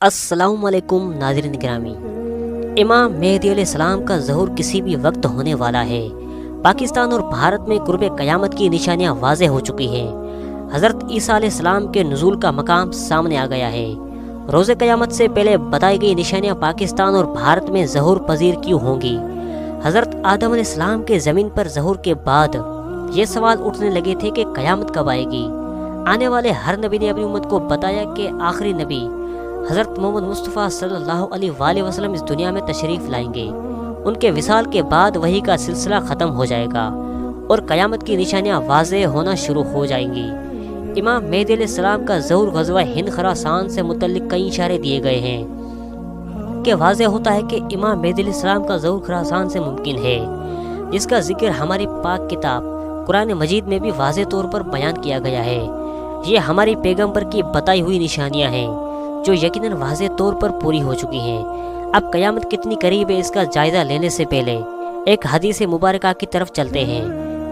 السلام علیکم ناظرین گرامی، امام مہدی علیہ السلام کا ظہور کسی بھی وقت ہونے والا ہے۔ پاکستان اور بھارت میں قرب قیامت کی نشانیاں واضح ہو چکی ہیں۔ حضرت عیسیٰ علیہ السلام کے نزول کا مقام سامنے آ گیا ہے۔ روز قیامت سے پہلے بتائی گئی نشانیاں پاکستان اور بھارت میں ظہور پذیر کیوں ہوں گی؟ حضرت آدم علیہ السلام کے زمین پر ظہور کے بعد یہ سوال اٹھنے لگے تھے کہ قیامت کب آئے گی؟ آنے والے ہر نبی نے اپنی امت کو بتایا کہ آخری نبی حضرت محمد مصطفیٰ صلی اللہ علیہ وآلہ وسلم اس دنیا میں تشریف لائیں گے۔ ان کے وصال کے بعد وحی کا سلسلہ ختم ہو جائے گا اور قیامت کی نشانیاں واضح ہونا شروع ہو جائیں گی۔ امام مہدی علیہ السلام کا ظہور غزوہ ہند خراسان سے متعلق کئی اشارے دیے گئے ہیں کہ واضح ہوتا ہے کہ امام مہدی علیہ السلام کا ظہور خراسان سے ممکن ہے، جس کا ذکر ہماری پاک کتاب قرآن مجید میں بھی واضح طور پر بیان کیا گیا ہے۔ یہ ہماری پیغمبر کی بتائی ہوئی نشانیاں ہیں جو یقیناً واضح طور پر پوری ہو چکی ہیں۔ اب قیامت کتنی قریب ہے اس کا جائزہ لینے سے پہلے ایک حدیث مبارکہ کی طرف چلتے ہیں۔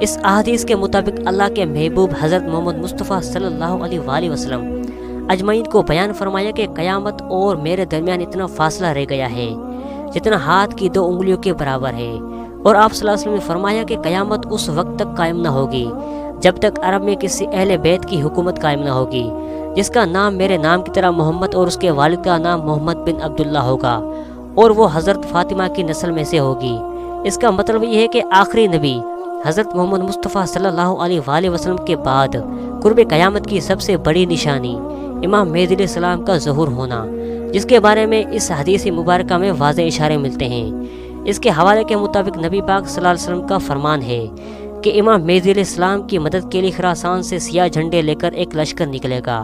اس احادیث کے مطابق اللہ کے محبوب حضرت محمد مصطفیٰ صلی اللہ علیہ وآلہ وسلم اجمعین کو بیان فرمایا کہ قیامت اور میرے درمیان اتنا فاصلہ رہ گیا ہے جتنا ہاتھ کی 2 انگلیوں کے برابر ہے، اور آپ صلی اللہ علیہ وسلم نے فرمایا کہ قیامت اس وقت تک قائم نہ ہوگی جب تک عرب میں کسی اہل بیت کی حکومت قائم نہ ہوگی جس کا نام میرے نام کی طرح محمد اور اس کے والد کا نام محمد بن عبداللہ ہوگا، اور وہ حضرت فاطمہ کی نسل میں سے ہوگی۔ اس کا مطلب یہ ہے کہ آخری نبی حضرت محمد مصطفیٰ صلی اللہ علیہ وآلہ وسلم کے بعد قرب قیامت کی سب سے بڑی نشانی امام مہدی علیہ السلام کا ظہور ہونا، جس کے بارے میں اس حدیث مبارکہ میں واضح اشارے ملتے ہیں۔ اس کے حوالے کے مطابق نبی پاک صلی اللہ علیہ وسلم کا فرمان ہے کہ امام مہدی علیہ السلام کی مدد کے لیے خراسان سے سیاہ جھنڈے لے کر ایک لشکر نکلے گا۔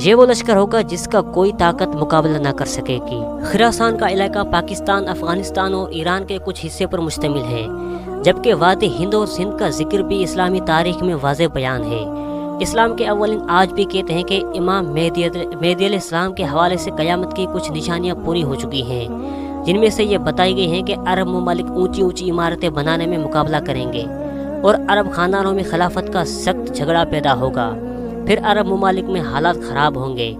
یہ وہ لشکر ہوگا جس کا کوئی طاقت مقابلہ نہ کر سکے گی۔ خراسان کا علاقہ پاکستان، افغانستان اور ایران کے کچھ حصے پر مشتمل ہے، جبکہ وادی ہند اور سندھ کا ذکر بھی اسلامی تاریخ میں واضح بیان ہے۔ اسلام کے اولین آج بھی کہتے ہیں کہ امام مہدی علیہ السلام کے حوالے سے قیامت کی کچھ نشانیاں پوری ہو چکی ہیں، جن میں سے یہ بتائی گئی ہیں کہ عرب ممالک اونچی اونچی عمارتیں بنانے میں مقابلہ کریں گے اور عرب خاندانوں میں خلافت کا سخت جھگڑا پیدا ہوگا، پھر عرب ممالک میں حالات خراب ہوں گے۔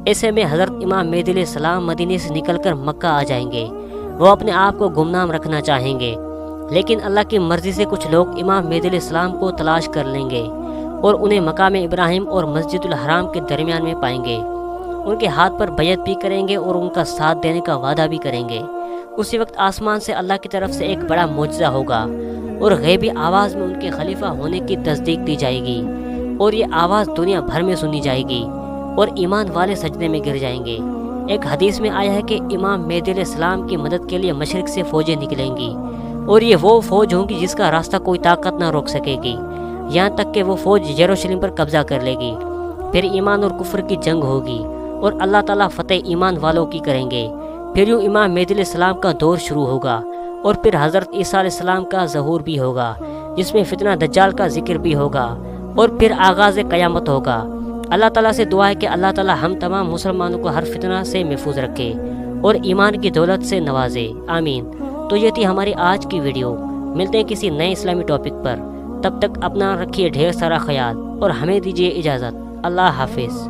ایسے میں حضرت امام مہدی علیہ السلام مدینے سے نکل کر مکہ آ جائیں گے۔ وہ اپنے آپ کو گمنام رکھنا چاہیں گے، لیکن اللہ کی مرضی سے کچھ لوگ امام مہدی علیہ السلام کو تلاش کر لیں گے اور انہیں مقام ابراہیم اور مسجد الحرام کے درمیان میں پائیں گے۔ ان کے ہاتھ پر بیعت بھی کریں گے اور ان کا ساتھ دینے کا وعدہ بھی کریں گے۔ اسی وقت آسمان سے اللہ کی طرف سے ایک بڑا معجزہ ہوگا اور غیبی آواز میں ان کے خلیفہ ہونے کی تصدیق دی جائے گی، اور یہ آواز دنیا بھر میں سنی جائے گی اور ایمان والے سجدے میں گر جائیں گے۔ ایک حدیث میں آیا ہے کہ امام مہدی علیہ السلام کی مدد کے لیے مشرق سے فوجیں نکلیں گی، اور یہ وہ فوج ہوں گی جس کا راستہ کوئی طاقت نہ روک سکے گی، یہاں تک کہ وہ فوج یروشلم پر قبضہ کر لے گی۔ پھر ایمان اور کفر کی جنگ ہوگی اور اللہ تعالیٰ فتح ایمان والوں کی کریں گے۔ پھر یوں امام مہدی علیہ السلام کا دور شروع ہوگا، اور پھر حضرت عیسیٰ علیہ السلام کا ظہور بھی ہوگا جس میں فتنہ دجال کا ذکر بھی ہوگا، اور پھر آغاز قیامت ہوگا۔ اللہ تعالیٰ سے دعا ہے کہ اللہ تعالیٰ ہم تمام مسلمانوں کو ہر فتنہ سے محفوظ رکھے اور ایمان کی دولت سے نوازے، آمین۔ تو یہ تھی ہماری آج کی ویڈیو۔ ملتے ہیں کسی نئے اسلامی ٹاپک پر، تب تک اپنا رکھیے ڈھیر سارا خیال اور ہمیں دیجیے اجازت۔ اللہ حافظ۔